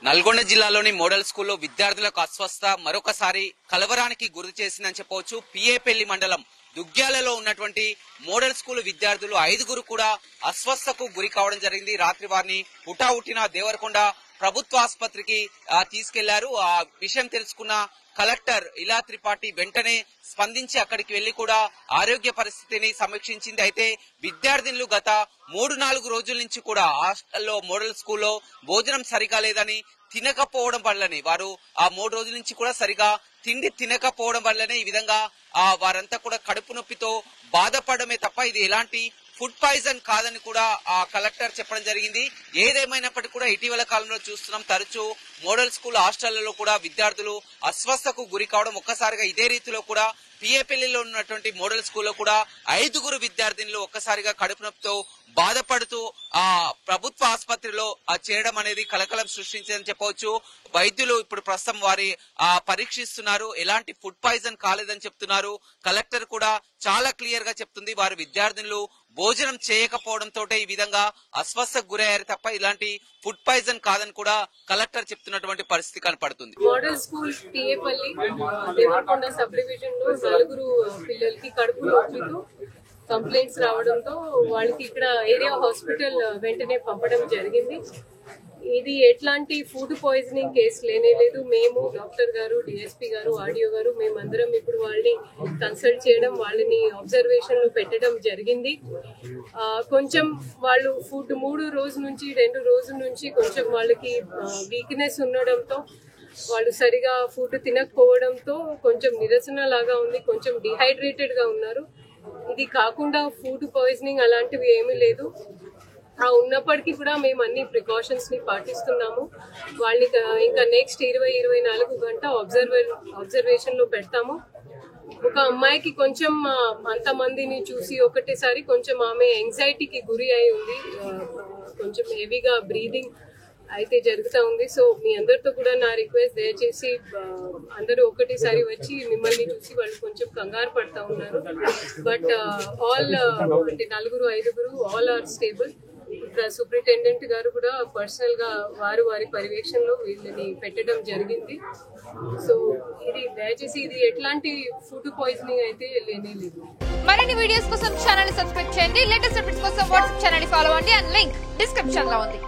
నల్గొండ జిల్లాలోని మోడల్ స్కూల్లో విద్యార్థులకు అస్వస్థ మరొకసారి కలవరానికి గురి చేసిందని చెప్పవచ్చు. పిఏపల్లి మండలం దుగ్గ్యాలలో ఉన్నటువంటి మోడల్ స్కూల్ విద్యార్థులు 5గురు కూడా అస్వస్థకు గురి కావడం జరిగింది. రాత్రి వారిని హుటాహుటిన దేవరకొండ ప్రభుత్వ ఆసుపత్రికి తీసుకెళ్లారు. ఆ విషయం తెలుసుకున్న కలెక్టర్ ఇలా త్రిపాఠి వెంటనే స్పందించి అక్కడికి వెళ్లి కూడా ఆరోగ్య పరిస్థితిని సమీక్షించింది. అయితే విద్యార్థినులు గత 3-4 రోజుల నుంచి కూడా హాస్టల్లో మోడల్ స్కూల్లో భోజనం సరిగా లేదని తినకపోవడం వల్లనే వారు ఆ 3 రోజుల నుంచి కూడా సరిగా తిండి తినకపోవడం వల్లనే ఈ విధంగా వారంతా కూడా కడుపు నొప్పితో బాధపడమే తప్ప ఇది ఎలాంటి ఫుడ్ పాయిజన్ కాదని కూడా ఆ కలెక్టర్ చెప్పడం జరిగింది. ఏదేమైనప్పటికీ కూడా ఇటీవల కాలంలో చూస్తున్నాం, తరచూ మోడల్ స్కూల్ హాస్టళ్లలో కూడా విద్యార్థులు అస్వస్థకు గురి కావడం. ఒక్కసారిగా ఇదే రీతిలో కూడా పిఏపల్లిలో ఉన్నటువంటి మోడల్ స్కూల్లో కూడా 5గురు విద్యార్థినులు ఒక్కసారిగా కడుపు నొప్పితో బాధపడుతూ ఆ ప్రభుత్వ ఆసుపత్రిలో చేయడం అనేది కలకలం సృష్టించిందని చెప్పవచ్చు. వైద్యులు ఇప్పుడు ప్రస్తుతం వారి పరీక్షిస్తున్నారు. ఎలాంటి ఫుడ్ పాయిజన్ కాలేదని చెప్తున్నారు. కలెక్టర్ కూడా చాలా క్లియర్ గా చెప్తుంది, వారు విద్యార్థినులు భోజనం చేయకపోవడంతో ఈ విధంగా అస్వస్థకు గురయ్యారు తప్ప ఇలాంటి ఫుడ్ పాయిజన్ కాదని కూడా కలెక్టర్ చెప్తున్నటువంటి పరిస్థితి కనపడుతుంది. Model school PA Palli Devarakonda sub division లో 4 పిల్లలకి కడుపు నొప్పితో కంప్లైంట్స్ రావడంతో వాళ్ళకి ఇక్కడ ఏరియా హాస్పిటల్ వెంటనే పంపడం జరిగింది. ఇది ఎట్లాంటి ఫుడ్ పాయిజనింగ్ కేసు లేనేలేదు. మేము డాక్టర్ గారు, డిఎస్పీ గారు, ఆర్డీఓ గారు మేమందరం ఇప్పుడు వాళ్ళని కన్సల్ట్ చేయడం, వాళ్ళని అబ్జర్వేషన్ లో పెట్టడం జరిగింది. కొంచెం వాళ్ళు ఫుడ్ 2 రోజుల నుంచి కొంచెం వాళ్ళకి వీక్నెస్ ఉండడంతో వాళ్ళు సరిగా ఫుడ్ తినకపోవడంతో కొంచెం నిరసన లాగా ఉంది, కొంచెం డిహైడ్రేటెడ్ గా ఉన్నారు. ఇది కాకుండా ఫుడ్ పాయిజనింగ్ అలాంటివి ఏమీ లేదు. ఉన్నప్పటికీ కూడా మేము అన్ని ప్రికాషన్స్ ని పాటిస్తున్నాము. వాళ్ళని ఇంకా నెక్స్ట్ 20-24 గంట అబ్జర్వేషన్ లో పెడతాము. ఒక అమ్మాయికి కొంచెం అంతమందిని చూసి ఒకటేసారి కొంచెం ఆమె యాంగ్జైటీకి గురి అయి ఉంది, కొంచెం హెవీగా బ్రీదింగ్ అయితే జరుగుతూ ఉంది. సో మీ అందరితో కూడా నా రిక్వెస్ట్, దయచేసి అందరూ ఒకటేసారి వచ్చి మిమ్మల్ని చూసి వాళ్ళు కొంచెం కంగారు పడతా ఉన్నారు. బట్ ఆల్ అంటే 4-5 ఆల్ ఆర్ స్టేబుల్. సూపరింటెండెంట్ గారు కూడా పర్సనల్ గా వారి పర్యవేక్షణలో వీళ్ళని పెట్టడం జరిగింది. సో ఇది దయచేసి ఇది ఎట్లాంటి ఫుడ్ పాయిజనింగ్ అయితే లేనేలేదు. మరిన్ని వీడియోస్ కోసం ఛానల్ సబ్స్క్రైబ్ చేయండి. లేటెస్ట్ అప్డేట్స్ కోసం వాట్సాప్ ఛానల్ ఫాలో అవ్వండి. అండ్ లింక్ డిస్క్రిప్షన్ లో ఉంది.